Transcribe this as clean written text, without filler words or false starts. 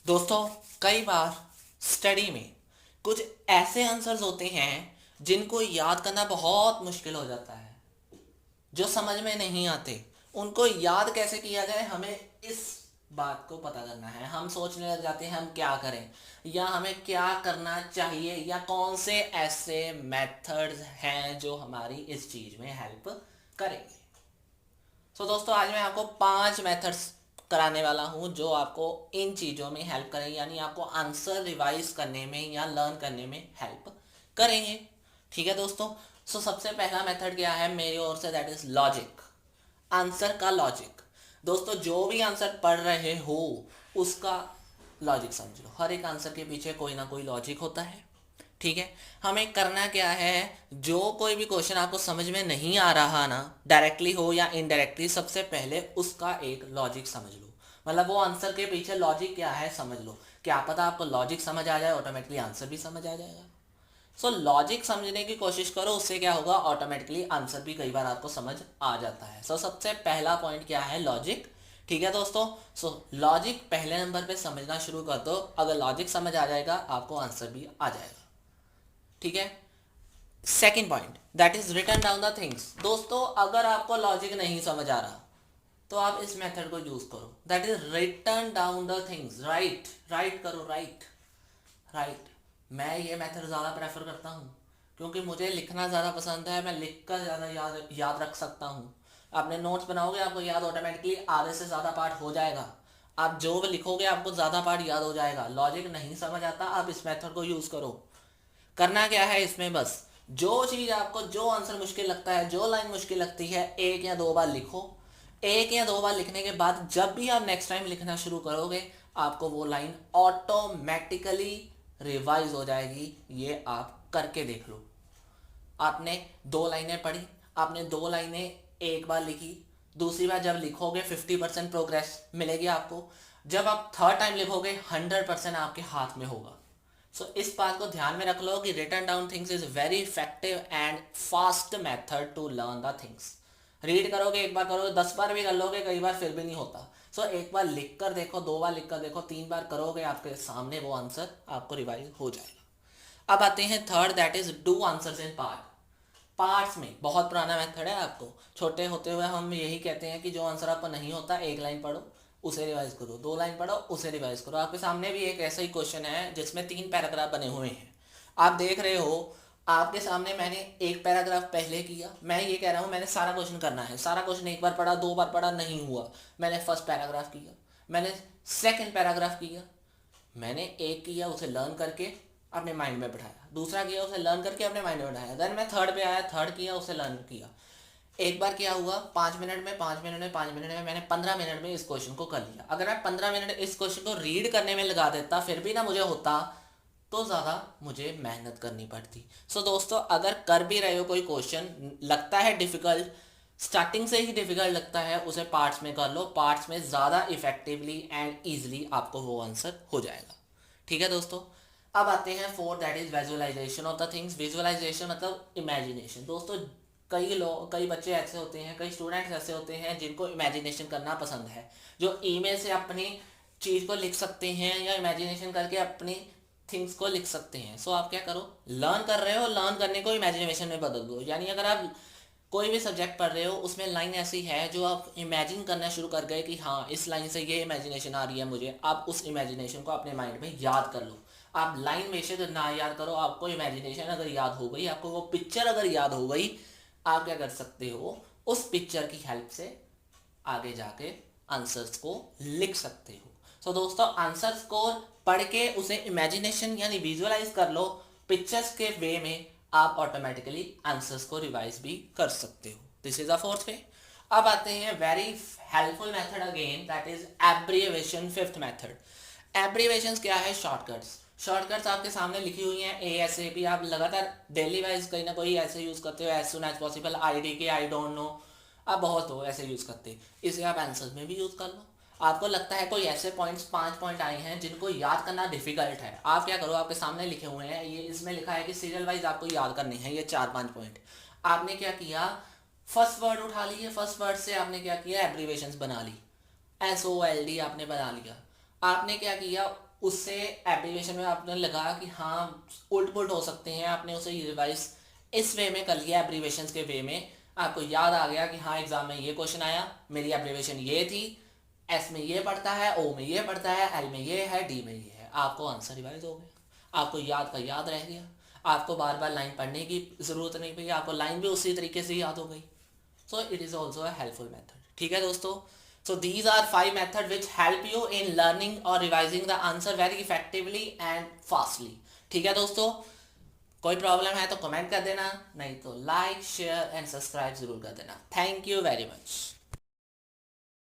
दोस्तों, कई बार स्टडी में कुछ ऐसे आंसर्स होते हैं जिनको याद करना बहुत मुश्किल हो जाता है, जो समझ में नहीं आते। उनको याद कैसे किया जाए, हमें इस बात को पता करना है। हम सोचने लग जाते हैं हम क्या करें, या हमें क्या करना चाहिए, या कौन से ऐसे मेथड्स हैं जो हमारी इस चीज़ में हेल्प करेंगे। दोस्तों, आज मैं आपको 5 मेथड्स कराने वाला हूँ जो आपको इन चीज़ों में हेल्प करेंगे, यानी आपको आंसर रिवाइज करने में या लर्न करने में हेल्प करेंगे। ठीक है दोस्तों। सबसे पहला मेथड क्या है मेरी ओर से, दैट इज लॉजिक। आंसर का लॉजिक। दोस्तों, जो भी आंसर पढ़ रहे हो उसका लॉजिक समझ लो। हर एक आंसर के पीछे कोई ना कोई लॉजिक होता है। ठीक है। हमें करना क्या है, जो कोई भी क्वेश्चन आपको समझ में नहीं आ रहा ना, डायरेक्टली हो या इनडायरेक्टली, सबसे पहले उसका एक लॉजिक समझ लो। मतलब वो आंसर के पीछे लॉजिक क्या है समझ लो। क्या पता आपको लॉजिक समझ आ जाए, ऑटोमेटिकली आंसर भी समझ आ जाएगा। लॉजिक समझने की कोशिश करो, उससे क्या होगा, ऑटोमेटिकली आंसर भी कई बार आपको समझ आ जाता है। सबसे पहला पॉइंट क्या है, लॉजिक। ठीक है दोस्तों। लॉजिक पहले नंबर पे समझना शुरू कर दो। अगर लॉजिक समझ आ जाएगा, आपको आंसर भी आ जाएगा। ठीक है। Second point, that is written down the things. दोस्तों, अगर आपको लॉजिक नहीं समझ आ रहा तो आप इस मेथड को यूज करो, that is written down the things. Write write करो, राइट राइट। मैं ये मेथड ज़्यादा प्रेफर करता हूँ, क्योंकि मुझे लिखना ज़्यादा पसंद है। मैं लिख कर ज़्यादा याद याद रख सकता हूँ। आपने नोट्स बनाओगे, आपको याद ऑटोमेटिकली आधे से ज़्यादा पार्ट हो जाएगा। आप जो भी लिखोगे आपको ज़्यादा पार्ट याद हो जाएगा। लॉजिक नहीं समझ आता, आप इस मेथड को यूज़ करो। करना क्या है इसमें, बस जो चीज़ आपको, जो आंसर मुश्किल लगता है, जो लाइन मुश्किल लगती है, एक या दो बार लिखो। एक या दो बार लिखने के बाद जब भी आप नेक्स्ट टाइम लिखना शुरू करोगे, आपको वो लाइन ऑटोमेटिकली रिवाइज हो जाएगी। ये आप करके देख लो। आपने 2 लाइनें पढ़ी, आपने 2 लाइनें एक बार लिखी, दूसरी बार जब लिखोगे 50% प्रोग्रेस मिलेगी आपको। जब आप थर्ड टाइम लिखोगे 100% आपके हाथ में होगा। इस बात को ध्यान में रख लो कि written down things is very effective and fast method to learn the things. Read करोगे, एक बार करोगे, 10 बार भी कर लोगे, कई बार फिर भी नहीं होता। एक बार लिख कर देखो, 2 बार लिख कर देखो, 3 बार करोगे, आपके सामने वो आंसर आपको रिवाइज हो जाएगा। अब आते हैं third, that is do answers in part. Parts में बहुत पुराना मेथड है। आपको छोटे होते हुए हम यही कहते हैं कि जो आंसर आपको नहीं होता, एक लाइन पढ़ो, उसे रिवाइज करो, 2 लाइन पढ़ो, उसे रिवाइज करो। आपके सामने भी एक ऐसा ही क्वेश्चन है जिसमें 3 पैराग्राफ बने हुए हैं। आप देख रहे हो, आपके सामने मैंने एक पैराग्राफ पहले किया। मैं ये कह रहा हूँ मैंने सारा क्वेश्चन करना है। सारा क्वेश्चन एक बार पढ़ा, 2 बार पढ़ा, नहीं हुआ। मैंने फर्स्ट पैराग्राफ किया, मैंने सेकंड पैराग्राफ किया, मैंने एक किया, उसे लर्न करके अपने माइंड में बैठाया, दूसरा किया, उसे लर्न करके अपने माइंड में बैठाया, देन मैं थर्ड पे आया, थर्ड किया, उसे लर्न किया। एक बार क्या हुआ, 5 मिनट में, 5 मिनट में, 5 मिनट में, मैंने 15 मिनट में इस क्वेश्चन को कर लिया। अगर मैं 15 मिनट इस क्वेश्चन को रीड करने में लगा देता, फिर भी ना मुझे होता, तो ज़्यादा मुझे मेहनत करनी पड़ती। दोस्तों, अगर कर भी रहे हो कोई क्वेश्चन लगता है डिफ़िकल्ट, स्टार्टिंग से ही डिफ़िकल्ट लगता है, उसे पार्ट्स में कर लो। पार्ट्स में ज़्यादा इफेक्टिवली एंड ईजिली आपको वो आंसर हो जाएगा। ठीक है दोस्तों। अब आते हैं fourth, that is visualization of the things. Visualization मतलब इमेजिनेशन। दोस्तों, कई लोग, कई बच्चे ऐसे होते हैं, कई स्टूडेंट्स ऐसे होते हैं जिनको इमेजिनेशन करना पसंद है, जो ईमेल से अपनी चीज़ को लिख सकते हैं या इमेजिनेशन करके अपनी थिंग्स को लिख सकते हैं। आप क्या करो, लर्न कर रहे हो, लर्न करने को इमेजिनेशन में बदल दो। यानी अगर आप कोई भी सब्जेक्ट पढ़ रहे हो, उसमें लाइन ऐसी है जो आप इमेजिन करना शुरू कर गए कि हाँ, इस लाइन से ये इमेजिनेशन आ रही है मुझे, आप उस इमेजिनेशन को अपने माइंड में याद कर लो। आप लाइन बेशक ना याद करो, आपको इमेजिनेशन अगर याद हो गई, आपको वो पिक्चर अगर याद हो गई, आप क्या कर सकते हो, उस पिक्चर की हेल्प से आगे जाके आंसर्स को लिख सकते हो। दोस्तों, आंसर्स को पढ़ के उसे इमेजिनेशन यानी विजुअलाइज कर लो, पिक्चर्स के वे में आप ऑटोमेटिकली आंसर्स को रिवाइज भी कर सकते हो। This is the fourth way. अब आते हैं very helpful method again, that is abbreviation, fifth method. Abbreviations क्या है, शॉर्टकट्स। शॉर्टकट्स आपके सामने लिखी हुई हैं, ASAP। आप लगातार डेली वाइज कहीं ना कोई ऐसे यूज़ करते हो, as soon as possible, IDK, I don't know, आप बहुत हो ऐसे यूज़ करते। इसे आप आंसर्स में भी यूज़ कर लो। आपको लगता है कोई ऐसे पॉइंट्स, 5 पॉइंट आए हैं जिनको याद करना डिफिकल्ट है, आप क्या करो, आपके सामने लिखे हुए हैं, ये इसमें लिखा है कि सीरियल वाइज आपको याद करने हैं ये 4-5 पॉइंट। आपने क्या किया, फर्स्ट वर्ड उठा लिए, फर्स्ट वर्ड से आपने क्या किया, एब्रीवेशंस बना ली। SOLD आपने बना लिया। आपने क्या किया, उससे एब्रीविएशन में आपने लगा कि हाँ उल्ट पुल्ट हो सकते हैं, आपने उसे रिवाइज इस वे में कर लिया, एब्रीविएशन के वे में आपको याद आ गया कि हाँ एग्जाम में ये क्वेश्चन आया, मेरी एब्रीविएशन ये थी, एस में ये पढ़ता है, ओ में ये पढ़ता है, एल में ये है, डी में ये है, आपको आंसर रिवाइज हो गया, आपको याद का याद रह गया, आपको बार बार लाइन पढ़ने की ज़रूरत नहीं पड़ी, आपको लाइन भी उसी तरीके से याद हो गई. So it is also a helpful method. ठीक है दोस्तों. So these are 5 methods which help you in learning or revising the answer very effectively and fastly. ठीक है दोस्तों, कोई प्रॉब्लम है तो कमेंट कर देना, नहीं तो लाइक शेयर एंड सब्सक्राइब जरूर कर देना. Thank you very much.